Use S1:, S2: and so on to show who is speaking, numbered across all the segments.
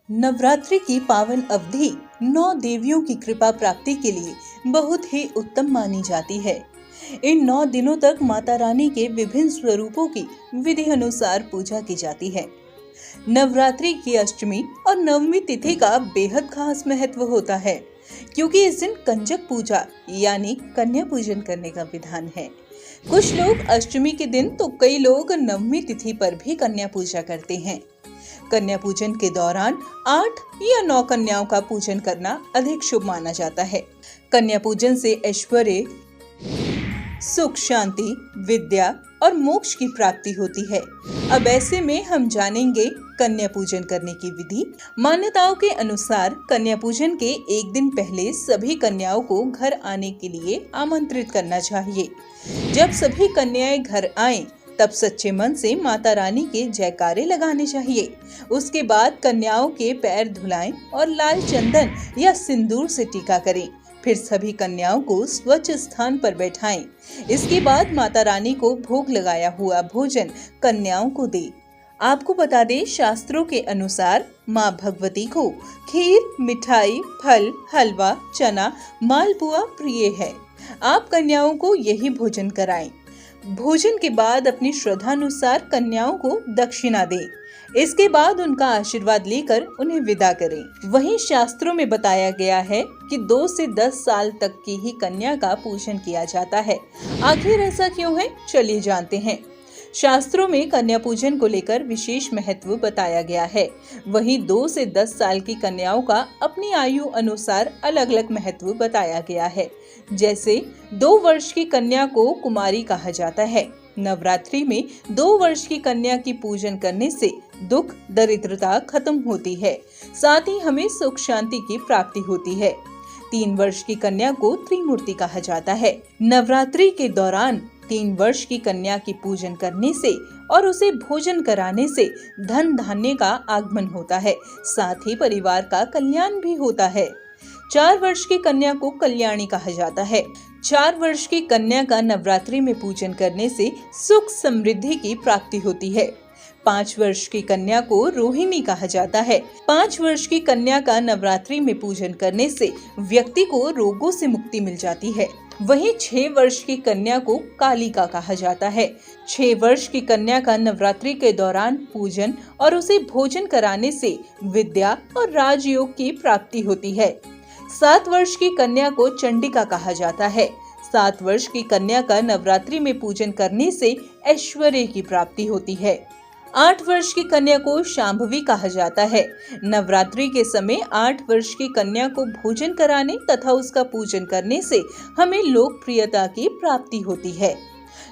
S1: नवरात्रि की पावन अवधि 9 देवियों की कृपा प्राप्ति के लिए बहुत ही उत्तम मानी जाती है। इन 9 दिनों तक माता रानी के विभिन्न स्वरूपों की विधि अनुसार पूजा की जाती है। नवरात्रि की अष्टमी और नवमी तिथि का बेहद खास महत्व होता है, क्योंकि इस दिन कंजक पूजा यानी कन्या पूजन करने का विधान है। कुछ लोग अष्टमी के दिन तो कई लोग नवमी तिथि पर भी कन्या पूजा करते हैं। कन्या पूजन के दौरान 8 या 9 कन्याओं का पूजन करना अधिक शुभ माना जाता है। कन्या पूजन से ऐश्वर्य, सुख, शांति, विद्या और मोक्ष की प्राप्ति होती है। अब ऐसे में हम जानेंगे कन्या पूजन करने की विधि। मान्यताओं के अनुसार कन्या पूजन के एक दिन पहले सभी कन्याओं को घर आने के लिए आमंत्रित करना चाहिए। जब सभी कन्याएं घर आएं, तब सच्चे मन से माता रानी के जयकारे लगाने चाहिए। उसके बाद कन्याओं के पैर धुलाएं और लाल चंदन या सिंदूर से टीका करें। फिर सभी कन्याओं को स्वच्छ स्थान पर बैठाएं। इसके बाद माता रानी को भोग लगाया हुआ भोजन कन्याओं को दें। आपको बता दें, शास्त्रों के अनुसार माँ भगवती को खीर, मिठाई, फल, हलवा, चना, मालपुआ प्रिय है। आप कन्याओं को यही भोजन कराएं। भोजन के बाद अपनी श्रद्धानुसार कन्याओं को दक्षिणा दें। इसके बाद उनका आशीर्वाद लेकर उन्हें विदा करें। वहीं शास्त्रों में बताया गया है कि 2 से 10 साल तक की ही कन्या का पूजन किया जाता है। आखिर ऐसा क्यों है, चलिए जानते हैं। शास्त्रों में कन्या पूजन को लेकर विशेष महत्व बताया गया है। वहीं 2 से 10 साल की कन्याओं का अपनी आयु अनुसार अलग अलग महत्व बताया गया है। जैसे 2 वर्ष की कन्या को कुमारी कहा जाता है। नवरात्रि में 2 वर्ष की कन्या की पूजन करने से दुख, दरिद्रता खत्म होती है। साथ ही हमें सुख शांति की प्राप्ति होती है। 3 वर्ष की कन्या को त्रिमूर्ति कहा जाता है। नवरात्रि के दौरान 3 वर्ष की कन्या की पूजन करने से और उसे भोजन कराने से धन धान्य का आगमन होता है। साथ ही परिवार का कल्याण भी होता है। 4 वर्ष की कन्या को कल्याणी कहा जाता है। 4 वर्ष की कन्या का नवरात्रि में पूजन करने से सुख समृद्धि की प्राप्ति होती है। 5 वर्ष की कन्या को रोहिणी कहा जाता है। 5 वर्ष की कन्या का नवरात्रि में पूजन करने से व्यक्ति को रोगों से मुक्ति मिल जाती है। वहीं 6 वर्ष की कन्या को कालिका कहा जाता है। 6 वर्ष की कन्या का नवरात्रि के दौरान पूजन और उसे भोजन कराने से विद्या और राजयोग की प्राप्ति होती है। 7 वर्ष की कन्या को चंडिका कहा जाता है। 7 वर्ष की कन्या का नवरात्रि में पूजन करने से ऐश्वर्य की प्राप्ति होती है। 8 वर्ष की कन्या को शांभवी कहा जाता है। नवरात्रि के समय 8 वर्ष की कन्या को भोजन कराने तथा उसका पूजन करने से हमें लोकप्रियता की प्राप्ति होती है।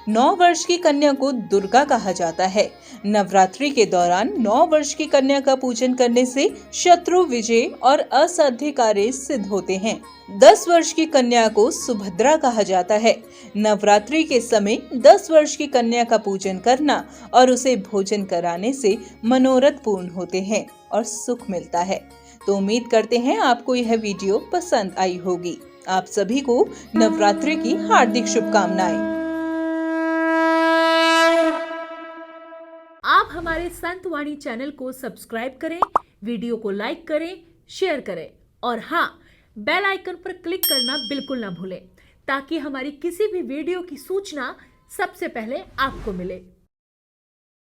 S1: 9 वर्ष की कन्या को दुर्गा कहा जाता है। नवरात्रि के दौरान 9 वर्ष की कन्या का पूजन करने से शत्रु विजय और असाध्य कार्य सिद्ध होते हैं। 10 वर्ष की कन्या को सुभद्रा कहा जाता है। नवरात्रि के समय 10 वर्ष की कन्या का पूजन करना और उसे भोजन कराने से मनोरथ पूर्ण होते हैं और सुख मिलता है। तो उम्मीद करते हैं आपको यह वीडियो पसंद आई होगी। आप सभी को नवरात्रि की हार्दिक शुभकामनाएं।
S2: आप हमारे संतवाणी चैनल को सब्सक्राइब करें, वीडियो को लाइक करें, शेयर करें और हाँ, बेल आइकन पर क्लिक करना बिल्कुल ना भूलें, ताकि हमारी किसी भी वीडियो की सूचना सबसे पहले आपको मिले।